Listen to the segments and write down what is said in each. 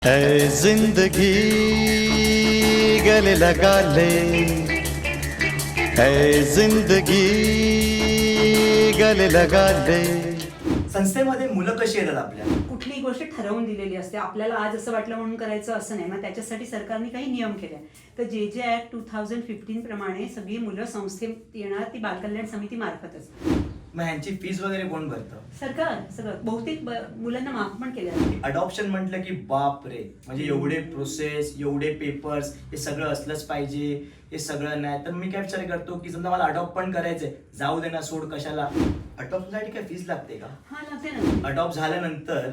है जिंदगी गले लगा ले, है जिंदगी गले लगा ले. संस्थेमध्ये मुलं कशी येतात आपल्या? कुठलीही गोष्ट ठरवून दिलेली असते. आपल्याला आज असं वाटलं म्हणून करायचं असं नाही. मग त्याच्यासाठी सरकारने काही नियम केले. तर जे ॲक्ट 2015 प्रमाणे सगळी मुलं संस्थेत येणार ती बालकल्याण समिती मार्फतच. मग ह्यांची फीस वगैरे कोण भरतं? सरकार सगळं बहुतेक मुलांना माफ पण केलं आहे. अडॉप्शन म्हटलं की बाप रे, म्हणजे एवढे प्रोसेस, एवढे पेपर्स, हे सगळं असलंच पाहिजे, हे सगळं नाही. तर मी काय विचार करतो की समजा मला अडॉप्ट पण करायचंय, जाऊ दे ना, सोड कशाला. अडॉप्शनसाठी काय फीस लागते का? हा लागते ना. अडॉप्ट झाल्यानंतर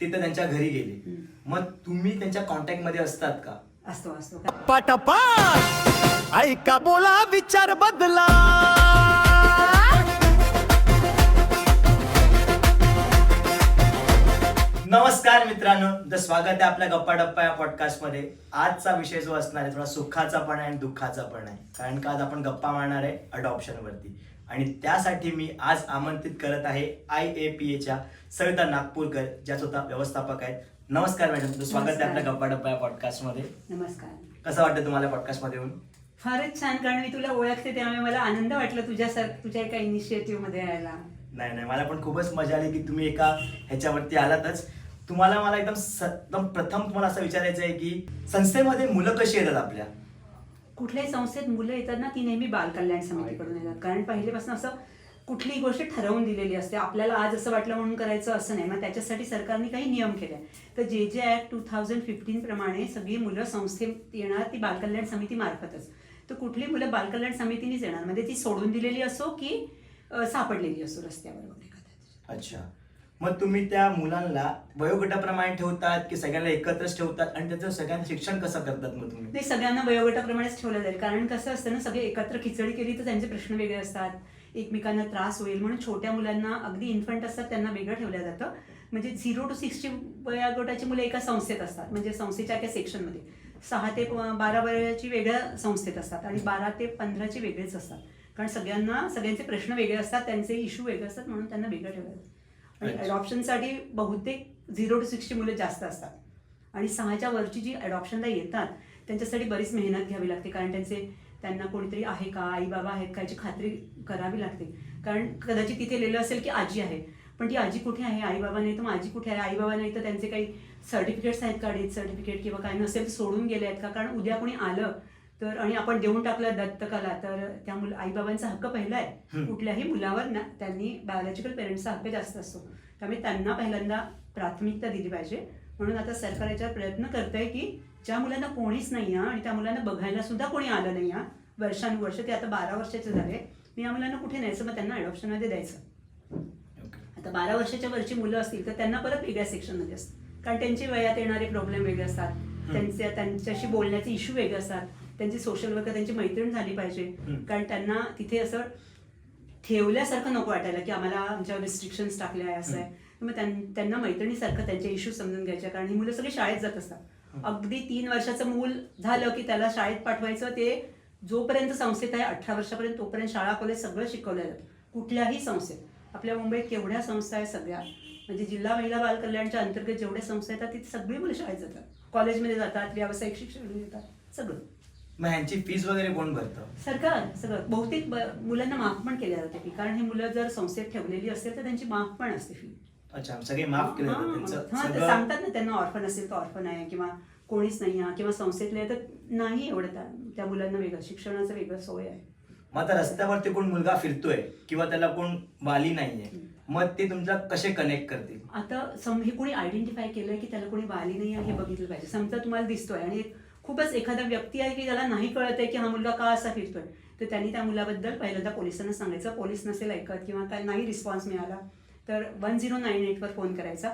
तिथं त्यांच्या घरी गेले, मग तुम्ही त्यांच्या कॉन्टॅक्ट मध्ये असतात का? असतो पटापट ऐका बोला विचार बदला. नमस्कार मित्रांनो, तर स्वागत आहे आपल्या गप्पा डप्पा या पॉडकास्ट मध्ये. आजचा विषय जो असणार आहे थोडा सुखाचा पण आहे आणि दुःखाचा पण आहे, कारण का आज आपण गप्पा मारणार आहे अडॉप्शन वरती. आणि त्यासाठी मी आज आमंत्रित करत आहे IAPA च्या सविता नागपूरकर, ज्या स्वतः व्यवस्थापक आहेत. नमस्कार मॅडम, स्वागत आहे आपल्या गप्पा डप्पा या पॉडकास्ट मध्ये. नमस्कार. कसं वाटतं तुम्हाला पॉडकास्ट मध्ये येऊन? फारच छान, कारण मी तुला ओळखते त्यामुळे मला आनंद वाटला तुझ्या एका इनिशिएटिव्ह मध्ये यायला. नाही, मला पण खूपच मजा आली की तुम्ही एका ह्याच्यावरती आलातच. तुम्हाला मला एकदम प्रथम तुम्हाला असं विचारायचं आहे की संस्थेमध्ये मुलं कशी येतात आपल्या? कुठल्याही संस्थेत मुलं येतात ना, ती नेहमी बालकल्याण समितीकडून येतात. कारण पहिलेपासून असं कुठलीही गोष्ट ठरवून दिलेली असते. आपल्याला आज असं वाटलं म्हणून करायचं असं नाही. मग त्याच्यासाठी सरकारने काही नियम केले. तर जे ॲक्ट 2015 प्रमाणे सगळी मुलं संस्थेत येणार ती बालकल्याण समिती मार्फतच. तर कुठली मुलं बालकल्याण समितीनेच येणार, म्हणजे ती सोडून दिलेली असो की सापडलेली असो रस्त्यावर वगैरे. अच्छा, मग तुम्ही त्या मुलांना वयोगटाप्रमाणे ठेवतात की सगळ्यांना एकत्रच ठेवतात, आणि त्याचं सगळ्यांना शिक्षण कसं करतात मग तुम्ही? नाही, सगळ्यांना वयोगटाप्रमाणेच ठेवलं जाईल. कारण कसं असतं ना, सगळे एकत्र खिचडी केली तर त्यांचे प्रश्न वेगळे असतात, एकमेकांना त्रास होईल म्हणून छोट्या मुलांना, अगदी इन्फंट असतात त्यांना वेगळं ठेवलं जातं. म्हणजे 0 to 60 वयोगटाची मुलं एका संस्थेत असतात, म्हणजे संस्थेच्या एका सेक्शनमध्ये. 6 ते 12 वयाची वेगळ्या संस्थेत असतात आणि 12 ते 15ची वेगळेच असतात. कारण सगळ्यांचे प्रश्न वेगळे असतात, त्यांचे इश्यू वेगळे असतात, म्हणून त्यांना वेगळं ठेवलं जातं. आणि अडॉप्शनसाठी बहुतेक 0 to 60 मुलं जास्त असतात. आणि 6च्या वरची जी अडॉप्शनला येतात त्यांच्यासाठी बरीच मेहनत घ्यावी लागते. कारण त्यांना कोणीतरी आहे का, आई बाबा आहेत का याची खात्री करावी लागते. कारण कदाचित तिथे लिहिलं असेल की आजी आहे, पण ती आजी कुठे आहे, आई बाबा नाही तर मग आजी कुठे आहे, आई बाबा नाही तर त्यांचे काही सर्टिफिकेट्स आहेत का, डेथ सर्टिफिकेट किंवा काही नसेल तर सोडून गेले आहेत का. कारण उद्या कोणी आलं तर आणि आपण देऊन टाकलं दत्तकाला, तर त्या आईबाबांचा हक्क पहिला आहे. कुठल्याही मुलावर ना त्यांनी बायोलॉजिकल पेरेंट्सचा हक्क जास्त असतो. त्यामुळे त्यांना पहिल्यांदा प्राथमिकता दिली पाहिजे. म्हणून आता सरकार याच्यावर प्रयत्न करत आहे की ज्या मुलांना कोणीच नाही आणि त्या मुलांना बघायला सुद्धा कोणी आलं नाही वर्षानुवर्ष, ते आता 12 वर्षाचे झाले, मी या मुलांना कुठे न्यायचं, मग त्यांना अडॉप्शनमध्ये द्यायचं. आता 12 वर्षाच्या वरची मुलं असतील तर त्यांना परत वेगळ्या सेक्शनमध्ये असतात. कारण त्यांचे वयात येणारे प्रॉब्लेम वेगळे असतात, त्यांच्याशी बोलण्याचे इश्यू वेगळे असतात, त्यांची सोशल वर्कर, त्यांची मैत्रीण झाली पाहिजे. कारण त्यांना तिथे असं ठेवल्यासारखं नको वाटायला की आम्हाला आमच्यावर रिस्ट्रिक्शन्स टाकले आहे असं आहे. मग त्यांना मैत्रिणीसारखं त्यांचे इश्यू समजून घ्यायचे. कारण ही मुलं सगळी शाळेत जात असतात. अगदी 3 वर्षाचं मूल झालं की त्याला शाळेत पाठवायचं. ते जोपर्यंत संस्थेत आहे 18 वर्षापर्यंत तोपर्यंत शाळा कॉलेज सगळं शिकवलं जातं कुठल्याही संस्थेत. आपल्या मुंबईत केवढ्या संस्था आहेत, सगळ्या म्हणजे जिल्हा महिला बाल कल्याणच्या अंतर्गत जेवढ्या संस्था येतात तिथे सगळी मुलं शाळेत जातात, कॉलेजमध्ये जातात, व्यावसायिक शिक्षण घेतात, सगळं. मग ह्यांची फीस वगैरे कोण भरतं? सरकार सगळं. बहुतेक मुलांना माफ पण केल्या जाते फी. कारण हे मुलं जर संस्थेत ठेवलेली असेल तर त्यांची माफ पण असते फी. अच्छा, सगळे माफ केले जातात. सांगतात ना त्यांना, ऑर्फन असेल तर ऑर्फन आहे, किंवा कोणीच नाही आहे, किंवा संस्थेतले तर नाही एवढं त्या मुलांना वेगळं शिक्षणाचं वेगळं सोय आहे. मग आता रस्त्यावरती कोण मुलगा फिरतोय किंवा त्याला कोण वाली नाहीये, मग ते तुमच्या कसे कनेक्ट करतील? आता हे कोणी आयडेंटिफाय केलंय की त्याला कोणी वाली नाही आहे हे बघितलं पाहिजे. समजा तुम्हाला दिसतोय आणि खूपच एखादा व्यक्ती आहे की त्याला नाही कळत आहे की हा मुलगा का असा फिरतोय, तर त्यांनी त्या मुलाबद्दल पहिल्यांदा पोलिसांना सांगायचं. पोलीस नसेल ऐकत किंवा काय नाही रिस्पॉन्स मिळाला तर 1098 वर फोन करायचा.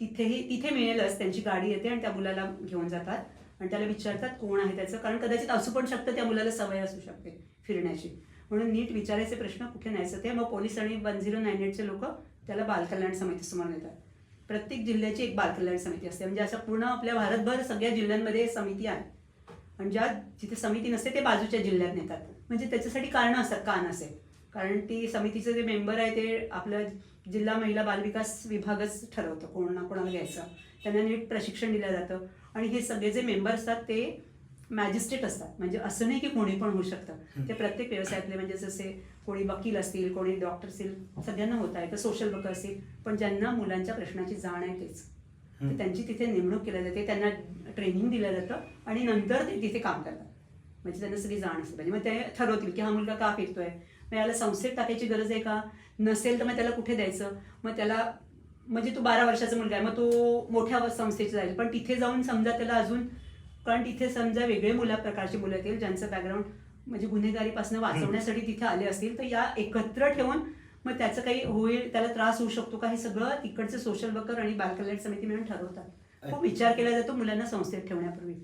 तिथे मिळेलच, त्यांची गाडी येते आणि त्या मुलाला घेऊन जातात आणि त्याला विचारतात कोण आहे त्याचं. कारण कदाचित असू पण शकतं त्या मुलाला सवय असू शकते फिरण्याची, म्हणून नीट विचारायचे प्रश्न, कुठे न्यायचं ते. मग पोलीस आणि 1098चे लोक त्याला बालकल्याण समितीसमोर नेतात. प्रत्येक जिल्ह्याची एक बालकल्याण समिती असते. म्हणजे असं पूर्ण आपल्या भारतभर सगळ्या जिल्ह्यांमध्ये समिती आहे. आणि जिथे समिती नसते ते बाजूच्या जिल्ह्यात नेतात. म्हणजे त्याच्यासाठी कारणं असतात का नसेल. कारण ती समितीचे जे मेंबर आहे ते आपलं जिल्हा महिला बालविकास विभागच ठरवतं कोणाला घ्यायचं. त्यांना नीट प्रशिक्षण दिलं जातं. आणि हे सगळे जे मेंबर असतात ते मॅजिस्ट्रेट असतात. म्हणजे असं नाही की कोणी पण होऊ शकतं. ते प्रत्येक व्यवसायातले, म्हणजे जसे कोणी वकील असतील, कोणी डॉक्टर असतील, सगळ्यांना होता येतं. सोशल वर्कर असतील, पण ज्यांना मुलांच्या प्रश्नाची जाण आहे तेच, तर त्यांची तिथे नेमणूक केली जाते, त्यांना ट्रेनिंग दिलं जातं आणि नंतर ते तिथे काम करतात. म्हणजे त्यांना सगळी जाण असते पाहिजे. मग ते ठरवतील की हा मुलगा का फिरतोय, मग याला संस्थेत टाकायची गरज आहे का, नसेल तर मग त्याला कुठे द्यायचं. मग त्याला, म्हणजे तो 12 वर्षाचा मुलगा आहे, मग तो मोठ्या संस्थेत जाईल, पण तिथे जाऊन समजा त्याला अजून, कारण तिथे समजा वेगळे प्रकारची मुलं येतील ज्यांचं बॅकग्राऊंड म्हणजे गुन्हेगारीपासून वाचवण्यासाठी तिथे आले असतील, तर या एकत्र ठेवून मग त्याचं काही होईल, त्याला त्रास होऊ शकतो का, हे सगळं तिकडचे सोशल वर्कर आणि बालकल्याण समिती मिळून ठरवतात. खूप विचार केला जातो मुलांना संस्थेत ठेवण्यापूर्वी.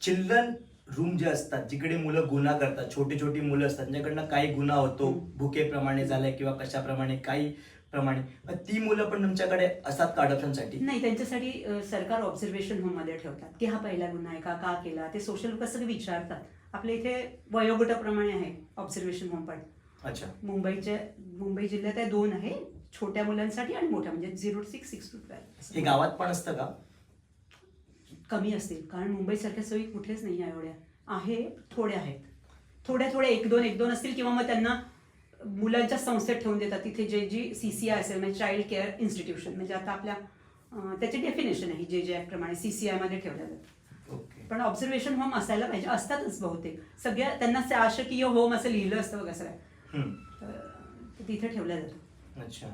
चिल्ड्रन रूम जे असतात, जिकडे मुलं गुन्हा करतात, छोटी छोटी मुलं असतात, त्यांच्याकडनं काही गुन्हा होतो, भुकेप्रमाणे झालाय किंवा कशाप्रमाणे काही प्रमाणे, ती मुलं पण तुमच्याकडे असतात का अडॉप्शनसाठी? नाही, त्यांच्यासाठी सरकार ऑब्झर्वेशन होम मध्ये ठेवतात की हा पहिला गुन्हा आहे का केला, ते सोशल वर्कर सगळे विचारतात. आपल्या इथे वयोगटाप्रमाणे आहे ऑब्झर्वेशन होम पण. अच्छा. मुंबई जिल्ह्यात 2 आहे, छोट्या मुलांसाठी आणि मोठ्या, म्हणजे 0 to 6, 6 to 12. हे गावात पण असतं का? कमी असतील, कारण मुंबईसारख्या सोयी कुठेच नाही आहे. एवढ्या आहे, थोड्या आहेत, थोड्या 1-2 असतील, किंवा मग त्यांना मुलांच्या संस्थेत ठेवून देतात. तिथे जी CCI असेल, म्हणजे चाइल्ड केअर इन्स्टिट्यूशन, म्हणजे आता आपल्या त्याची डेफिनेशन आहे जे ऍक्ट प्रमाणे CCI मध्ये ठेवल्या जातात. पण ऑब्झर्वेशन होम असायला पाहिजे, असतातच बहुतेक सगळ्या. त्यांना शासकीय होम असं लिहिलं असतं बघा सगळ्या, तर तिथे ठेवल्या जातात. अच्छा.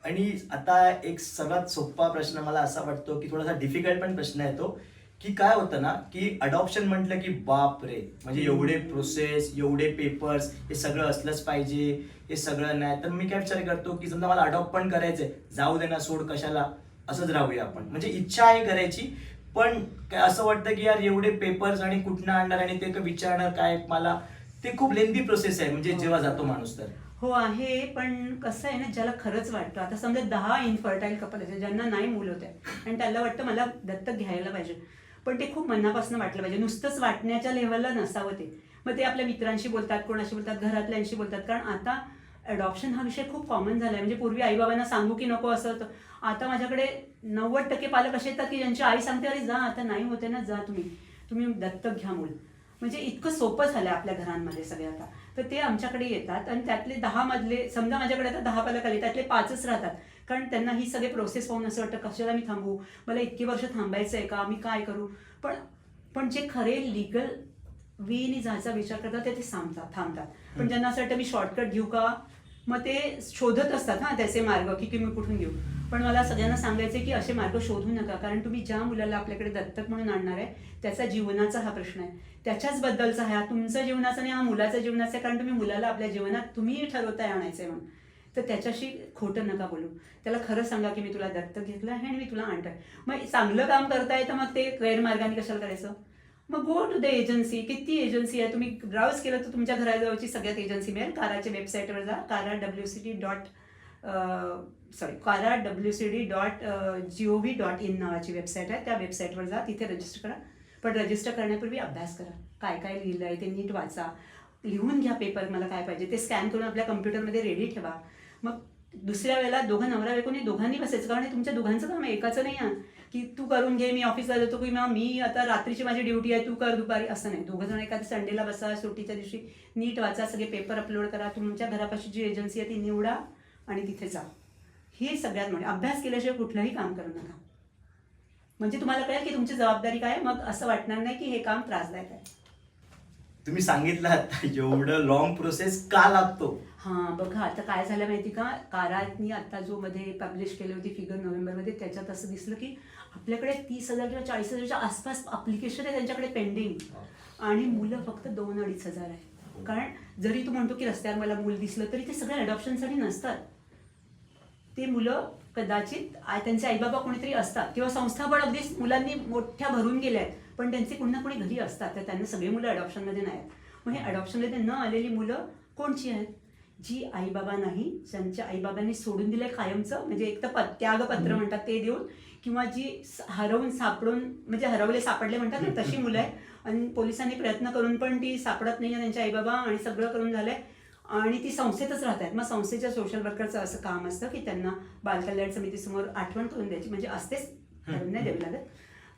आणि आता एक सगळ्यात सोपा प्रश्न मला असा वाटतो की थोडासा डिफिकल्ट पण प्रश्न आहे तो, की काय होतं ना की अडॉप्शन म्हटलं की बाप रे, म्हणजे एवढे प्रोसेस, एवढे पेपर्स, हे सगळं असलंच पाहिजे, हे सगळं नाही. तर मी काय विचार करतो की समजा मला अडॉप्ट पण करायचंय, जाऊ दे ना, सोड, कशाला, असंच राहूया आपण. म्हणजे इच्छा आहे करायची, पण काय असं वाटतं की यार एवढे पेपर्स आणि कुठनं आणणार आणि ते विचारणार काय, मला ते खूप लेंदी प्रोसेस आहे, म्हणजे जेव्हा जातो माणूस तर. हो आहे, पण कसं आहे ना, ज्याला खरंच वाटतं, आता समजा 10 इनफर्टाईल कपल असेल ज्यांना नाही मुलं होते आणि त्याला वाटतं मला दत्तक घ्यायला पाहिजे, पण ते खूप मनापासून वाटलं पाहिजे, नुसतंच वाटण्याच्या लेवलला नसावं ते. मग ते आपल्या मित्रांशी बोलतात, कोणाशी बोलतात, घरातल्यांशी बोलतात, कारण आता अडॉप्शन हा विषय खूप कॉमन झाला आहे. म्हणजे पूर्वी आईबाबांना सांगू की नको असं होतं, आता माझ्याकडे 90% पालक असे येतात की ज्यांची आई सांगते अरे जा, आता नाही होते ना, जा तुम्ही दत्तक घ्या मूल. म्हणजे इतकं सोपं झालं आपल्या घरांमध्ये सगळे आता. तर ते आमच्याकडे येतात आणि त्यातले 10 मधले, समजा माझ्याकडे आता 10 पालक आले, त्यातले 5च राहतात, कारण त्यांना ही सगळे प्रोसेस पाहून असं वाटतं कशाला मी थांबू, मला इतकी वर्ष थांबायचं आहे का, मी काय करू. पण जे खरे लिगल वेनी जायचा विचार करतात ते थांबतात. पण ज्यांना असं वाटतं मी शॉर्टकट घेऊ का, मग ते शोधत असतात त्याचे मार्ग की मी कुठून घेऊ. पण मला सगळ्यांना सांगायचं की असे मार्ग शोधू नका, कारण तुम्ही ज्या मुलाला आपल्याकडे दत्तक म्हणून आणणार आहे त्याचा जीवनाचा हा प्रश्न आहे, त्याच्याच बद्दलचा आहे, हा तुमचा जीवनाचा नाही, हा मुलाचा जीवनाचा आहे. कारण तुम्ही मुलाला आपल्या जीवनात तुम्ही ठरवताय आणायचंय म्हणून, तर त्याच्याशी खोटं नका बोलू. त्याला खरं सांगा की मी तुला दत्तक घेतलं आहे आणि मी तुला आणतोय. मग चांगलं काम करताय तर मग ते गैरमार्गाने कशाला करायचं. मग गो टू द एजन्सी. किती एजन्सी आहे, तुम्ही ब्राउज केलं तर तुमच्या घराजवळची सगळ्यात एजन्सी मिळेल. काराच्या वेबसाईटवर जा, karawcd.gov.in नावाची वेबसाईट आहे, त्या वेबसाईटवर जा, तिथे रजिस्टर करा. पण रजिस्टर करण्यापूर्वी अभ्यास करा, काय काय लिहिलं आहे ते नीट वाचा, लिहून घ्या पेपर, मला काय पाहिजे ते स्कॅन करून आपल्या कम्प्युटरमध्ये रेडी ठेवा. मग दुसऱ्या वेळेला दोघं नवरा बायकोनी दोघांनी बसायचं, कारण हे तुमच्या दोघांचं काम आहे, एकाचं नाही आहे की तू करून घे, मी ऑफिसला जातो की मी आता रात्रीची माझी ड्युटी आहे, तू कर दुपारी, असं नाही. दोघं जण एखाद्या संडेला बसा, सुट्टीच्या दिवशी नीट वाचा, सगळे पेपर अपलोड करा, तुमच्या घरापाशी जी एजन्सी आहे ती निवडा आणि तिथे जा. हे सगळ्यात म्हणजे अभ्यास केल्याशिवाय कुठलंही काम करू नका, म्हणजे तुम्हाला कळेल की तुमची जबाबदारी काय, मग असं वाटणार नाही की हे काम त्रासदायक आहे. तुम्ही सांगितलं एवढं लॉंग प्रोसेस का लागतो. हां बघा, आता काय झालं माहिती का, कारातनी आता जो मध्ये पब्लिश केली होती फिगर नोव्हेंबरमध्ये, त्याच्यात असं दिसलं की आपल्याकडे 30,000 किंवा 40,000च्या आसपास अप्लिकेशन आहे त्यांच्याकडे पेंडिंग, आणि मुलं फक्त 2-2.5 आहे. कारण जरी तू म्हणतो की रस्त्यावर मला मूल दिसलं तरी ते सगळे अडॉप्शनसाठी नसतात. ते मुलं कदाचित त्यांचे आईबाबा कोणीतरी असतात किंवा संस्था पण अगदीच मुलांनी मोठ्या भरून गेल्या आहेत, पण त्यांचे कोणी ना कोणी घरी असतात, तर त्यांना सगळे मुलं अडॉप्शनमध्ये नाही आहेत. मग हे अडॉप्शनमध्ये न आलेली मुलं कोणची आहेत, जी आईबाबा नाही, ज्यांच्या आईबाबांनी सोडून दिलंय कायमचं, म्हणजे एक तर त्यागपत्र म्हणतात ते देऊन, किंवा जी म्हणजे हरवले सापडले म्हणतात ना, तशी मुलं आहेत. आणि पोलिसांनी प्रयत्न करून पण ती सापडत नाही आहे त्यांच्या आईबाबा, आणि सगळं करून झालंय आणि ती संस्थेतच राहत आहेत. मग संस्थेच्या सोशल वर्करचं असं काम असतं की त्यांना बालकल्याण समितीसमोर आठवण करून द्यायची, म्हणजे असतेच, नाही द्यावी लागत.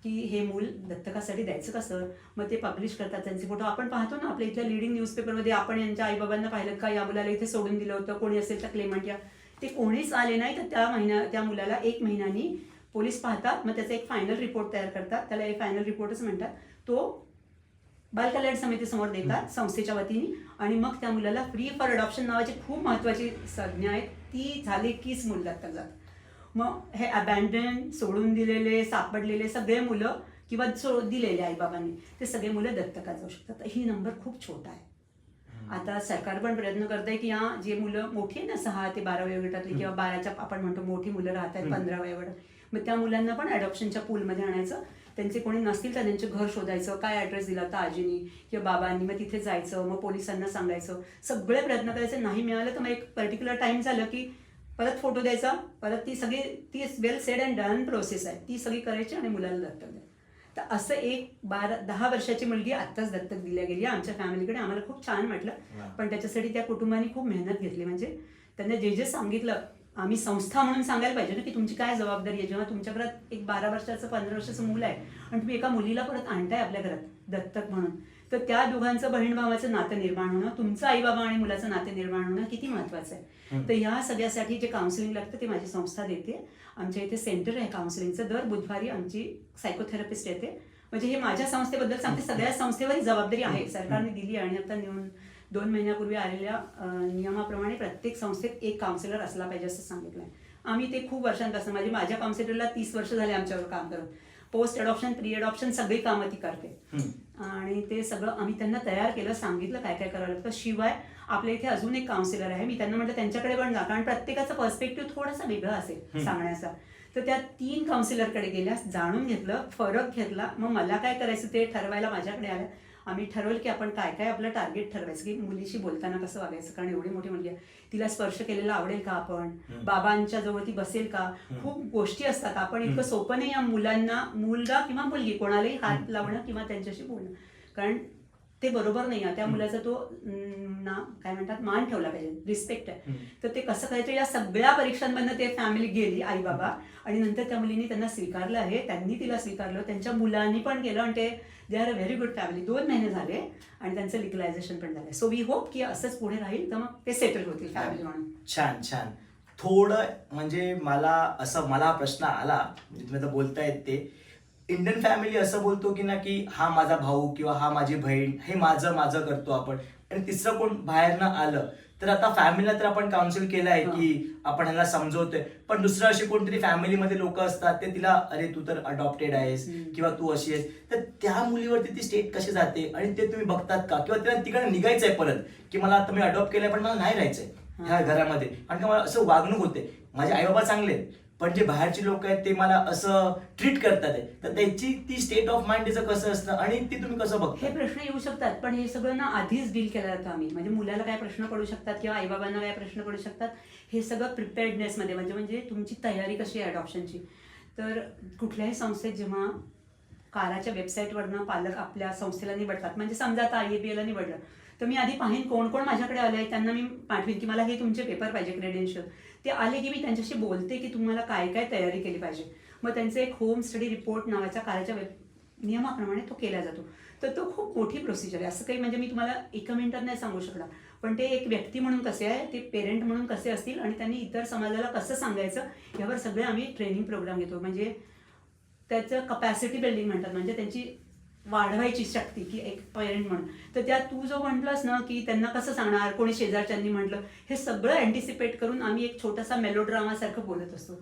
की हे मूल दत्तकासाठी द्यायचं कसं. मग ते पब्लिश करतात त्यांचे फोटो. आपण पाहतो ना आपल्या इथल्या लिडिंग न्यूजपेपरमध्ये, आपण यांच्या आईबाबांना पाहिलं का या मुलाला इथे सोडून दिलं होतं, कोणी असेल तर क्लेमंट या. ते कोणीच आले नाही तर त्या मुलाला 1 महिन्यानी पोलीस पाहतात. मग त्याचा एक फायनल रिपोर्ट तयार करतात, त्याला एक फायनल रिपोर्टच म्हणतात. तो बालकल्याण समितीसमोर देतात संस्थेच्या वतीने. आणि मग त्या मुलाला फ्री फॉर अडॉप्शन नावाची खूप महत्त्वाची संज्ञा आहे, ती झाली कीच मूल दत्तक जातं. मग हे अबॅन्डन, सोडून दिलेले, सापडलेले सगळे मुलं किंवा दिलेले आईबाबांनी ते सगळे मुलं दत्तकात जाऊ शकतात. ही नंबर खूप छोटा आहे. आता सरकार पण प्रयत्न करत आहे की जे मुलं मोठी आहे ना 6 ते 12 वयोगटातली किंवा 12च्या आपण म्हणतो मोठी मुलं राहत आहेत 15 वयोगटात, मग त्या मुलांना पण अडॉप्शनच्या पूलमध्ये आणायचं. त्यांचे कोणी नसतील तर त्यांचे घर शोधायचं, काय ॲड्रेस दिला होता आजीनी किंवा बाबांनी, मग तिथे जायचं, मग पोलिसांना सांगायचं, सगळे प्रयत्न करायचे. नाही मिळालं तर मग एक पर्टिक्युलर टाइम झालं की परत फोटो द्यायचा, परत ती वेल सेड अँड डन प्रोसेस आहे, ती सगळी करायची आणि मुलाला दत्तक द्यायचं. तर असं एक 10 वर्षाची मुलगी आत्ताच दत्तक दिल्या गेली आमच्या फॅमिलीकडे. आम्हाला खूप छान वाटलं, पण त्याच्यासाठी त्या कुटुंबाने खूप मेहनत घेतली. म्हणजे त्यांना जे सांगितलं, आम्ही संस्था म्हणून सांगायला पाहिजे ना की तुमची काय जबाबदारी आहे. जेव्हा तुमच्या घरात एक 12 वर्षाचं 15 वर्षाचं मुलं आहे आणि तुम्ही एका मुलीला परत आणताय आपल्या घरात दत्तक म्हणून, तर त्या दोघांचं बहीण भावाचं नातं निर्माण होणं, तुमचं आई बाबा आणि मुलाचं नातं निर्माण होणं किती महत्त्वाचं आहे. तर ह्या सगळ्यासाठी जे काउन्सिलिंग लागतं ते माझी संस्था देते. आमच्या इथे सेंटर आहे काउन्सिलिंगचं. दर बुधवारी आमची सायकोथेरपिस्ट येते. म्हणजे हे माझ्या संस्थेबद्दल सांगते, सगळ्या संस्थेवर जबाबदारी आहे, सरकारने दिली. आणि आता 2 महिन्यापूर्वी आलेल्या नियमाप्रमाणे प्रत्येक संस्थेत एक काउन्सिलर असला पाहिजे असं सांगितलंय. आम्ही ते खूप वर्षांपासून, म्हणजे माझ्या काउन्सिलरला 30 वर्ष झाले आमच्यावर काम करत. पोस्ट अडॉप्शन, प्री अडॉप्शन सगळी कामं ती करते. आणि ते सगळं आम्ही त्यांना तयार केलं, सांगितलं काय काय करावं लागतं. शिवाय आपल्या इथे अजून एक काउन्सिलर आहे, मी त्यांना म्हटलं त्यांच्याकडे पण जा, कारण प्रत्येकाचा पर्स्पेक्टिव्ह थोडासा वेगळा असेल सांगण्याचा. तर त्या 3 काउन्सिलरकडे गेल्या, जाणून घेतलं, फरक घेतला. मग मला काय करायचं ते ठरवायला माझ्याकडे आल्या. आम्ही ठरवलं की आपण काय काय आपलं टार्गेट ठरवायचं, की मुलीशी बोलताना कसं वागायचं, कारण एवढी मोठी मुलगी आहे, तिला स्पर्श केलेला आवडेल का, आपण बाबांच्या जवळ ती बसेल का. खूप गोष्टी असतात, आपण इतकं सोपं नाही या मुलांना, मुलगा किंवा मुलगी कोणालाही हात लावणं किंवा त्यांच्याशी बोलणं, कारण ते बरोबर नाही आहे. त्या मुलाचा तो काय म्हणतात मान ठेवला पाहिजे, रिस्पेक्ट आहे. तर ते कसं करायचं या सगळ्या परीक्षांमधनं ते फॅमिली गेली, आई बाबा, आणि नंतर त्या मुलीने त्यांना स्वीकारलं आहे, त्यांनी तिला स्वीकारलं, त्यांच्या मुलांनी पण केलं. आणि ते they are a very good family. 2 महिने झाले आणि त्यांचं लिगलायझेशन पण झालं. सो वी होप की असंच पुढे राहील, तर मग ते सेटल होतील फॅमिली म्हणून. छान छान. थोडं म्हणजे मला प्रश्न आला, म्हणजे तुम्ही आता बोलतायत ते, इंडियन फॅमिली असं बोलतो की ना की हा माझा भाऊ किंवा हा माझी बहीण, हे माझं करतो आपण, आणि तिसरं कोण बाहेरनं आलं तर आता फॅमिलीला तर आपण काउन्सिल केलं आहे की आपण ह्याला समजवतोय, पण दुसरं अशी कोणतरी फॅमिलीमध्ये लोक असतात ते तिला, अरे तू तर अडॉप्टेड आहेस किंवा तू अशी आहेस, तर त्या मुलीवरती ती स्टेट कशी जाते आणि ते तुम्ही बघतात का, किंवा तिला तिकडे निघायचंय परत की मला आता मी अडॉप्ट केलंय पण मला नाही राहायचंय ह्या घरामध्ये, आणि का मला असं वागणूक होते, माझे आई बाबा चांगले आहेत पण जे बाहेरचे लोक आहेत ते मला असं ट्रीट करतात, तर त्याची ती स्टेट ऑफ माइंड तिचं कसं असतं आणि ती तुम्ही कसं बघता. हे प्रश्न येऊ शकतात, पण हे सगळं ना आधीच डील केलं जातं आम्ही. म्हणजे मुलाला काय प्रश्न पडू शकतात किंवा आईबाबांना काय प्रश्न पडू शकतात, हे सगळं प्रिपेअर्डनेसमध्ये, म्हणजे तुमची तयारी कशी आहे अडॉप्शनची. तर कुठल्याही संस्थेत जेव्हा काराच्या वेबसाईटवरनं पालक आपल्या संस्थेला निवडतात, म्हणजे समजा आता IABAला निवडलं, तर मी आधी पाहीन कोण कोण माझ्याकडे आले आहेत, त्यांना मी पाठवीन की मला हे तुमचे पेपर पाहिजे, क्रेडेन्शियल. ते आले की मी त्यांच्याशी बोलते की तुम्हाला काय काय तयारी केली पाहिजे. मग त्यांचं एक होम स्टडी रिपोर्ट नावाच्या काराच्या नियमाप्रमाणे तो केला जातो. तर तो खूप मोठी प्रोसिजर आहे, असं काही म्हणजे मी तुम्हाला एका मिनिटात नाही सांगू शकणार. पण ते एक व्यक्ती म्हणून कसे आहे, ते पेरेंट म्हणून कसे असतील आणि त्यांनी इतर समाजाला कसं सांगायचं, यावर सगळे आम्ही ट्रेनिंग प्रोग्राम घेतो. म्हणजे त्याचं कपॅसिटी बिल्डिंग म्हणतात, म्हणजे त्यांची वाढवायची शक्ती की एक पेरेंट म्हणून. तर त्या तू जो म्हटलंस ना की त्यांना कसं सांगणार, कोणी शेजारच्यांनी म्हटलं, हे सगळं अँटिसिपेट करून आम्ही एक छोटासा मेलोड्रामा सारखं बोलत असतो.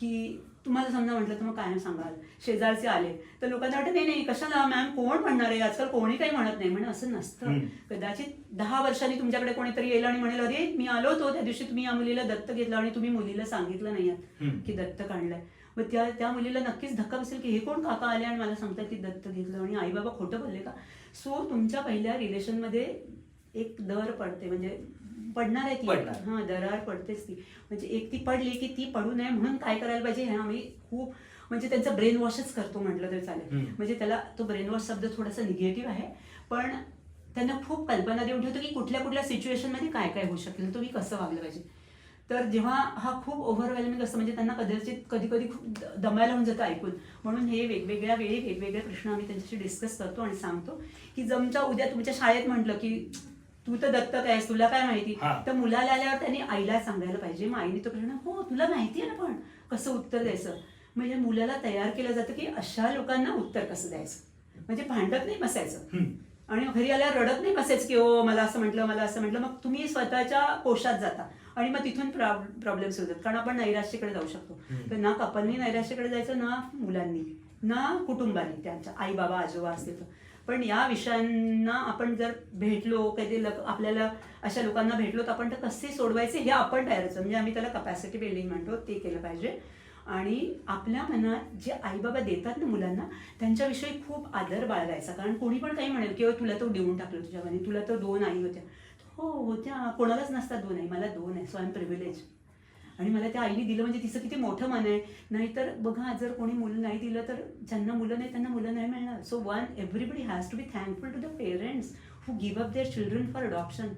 की तुम्हाला समजा म्हटलं तर मग काय सांगाल, शेजारचे आले तर लोकांना वाटतं नाही कशाला मॅम, कोण म्हणणार आहे, आजकाल कोणी काही म्हणत नाही. म्हणजे असं नसतं. कदाचित 10 वर्षांनी तुमच्याकडे कोणीतरी येईल आणि म्हणेल, अरे मी आलो होतो त्या दिवशी, तुम्ही या मुलीला दत्तक घेतलं आणि तुम्ही मुलीला सांगितलं नाही की दत्तक आणलंय. मग त्या मुलीला नक्कीच धक्का बसेल की हे कोण काका आले आणि मला सांगतात की दत्तक घेतलं आणि आई बाबा खोटं बोलले का. सो तुमच्या पहिल्या रिलेशनमध्ये एक दर पडते, म्हणजे पडणार आहे ती, हां दरार पडतेच ती. म्हणजे एक ती पडली की ती पडू नये म्हणून काय करायला पाहिजे, हे आम्ही खूप म्हणजे त्यांचा ब्रेन वॉशच करतो म्हटलं तर चालेल. म्हणजे त्याला तो ब्रेन वॉश शब्द थोडासा निगेटिव्ह आहे, पण त्यांना खूप कल्पना देऊन ठेवतो की कुठल्या कुठल्या सिच्युएशनमध्ये काय काय होऊ शकेल, तुम्ही कसं वागलं पाहिजे. तर जेव्हा हा खूप ओव्हरवेल्मिंग असतं म्हणजे त्यांना कधी कधी खूप दमायला होऊन जातं ऐकून, म्हणून हे वेगवेगळ्या वेळी वेगवेगळे प्रश्न आम्ही त्यांच्याशी डिस्कस करतो आणि सांगतो की जमच्या उद्या तुमच्या शाळेत म्हटलं की तू तर दत्तक आहेस, तुला काय माहिती, तर मुलाला आल्यावर त्यांनी आईला सांगायला पाहिजे. मग आईने तो प्रश्न, हो तुला माहिती आहे ना, पण कसं उत्तर द्यायचं. म्हणजे मुलाला तयार केलं जातं की अशा लोकांना उत्तर कसं द्यायचं, म्हणजे भांडत नाही बसायचं आणि घरी आल्यावर रडत नाही बसायचं की ओ मला असं म्हटलं. मग तुम्ही स्वतःच्या कोशात जाता आणि मग तिथून प्रॉब्लेम्स होतात. कारण आपण नैराश्याकडे जाऊ शकतो. तर ना कपलनी नैराश्याकडे जायचं, ना मुलांनी, ना कुटुंबानी, त्यांच्या आई बाबा आजोबा असते तर. पण या विषयांना आपण जर भेटलो, कधी आपल्याला अशा लोकांना भेटलो तर आपण तर कसे सोडवायचे हे आपण तयारच. म्हणजे आम्ही त्याला कपॅसिटी बिल्डिंग म्हणतो, ते केलं पाहिजे. आणि आपल्या मनात जे आईबाबा देतात ना मुलांना, त्यांच्याविषयी खूप आदर बाळगायचा. कारण कोणी पण काही म्हणेल की तुला तो देऊन टाकलं तुझ्या मनी, तुला तर 2 आई होत्या. हो होत्या, कोणालाच नसतात 2 आई, मला 2 आहे, सो आय एम प्रिव्हिलेज. आणि मला त्या आईने दिलं म्हणजे तिचं किती मोठं मन आहे. नाहीतर बघा, जर कोणी मुलं नाही दिलं तर ज्यांना मुलं नाही त्यांना मुलं नाही मिळणार. So everybody has to be thankful to the parents who give up their children for adoption.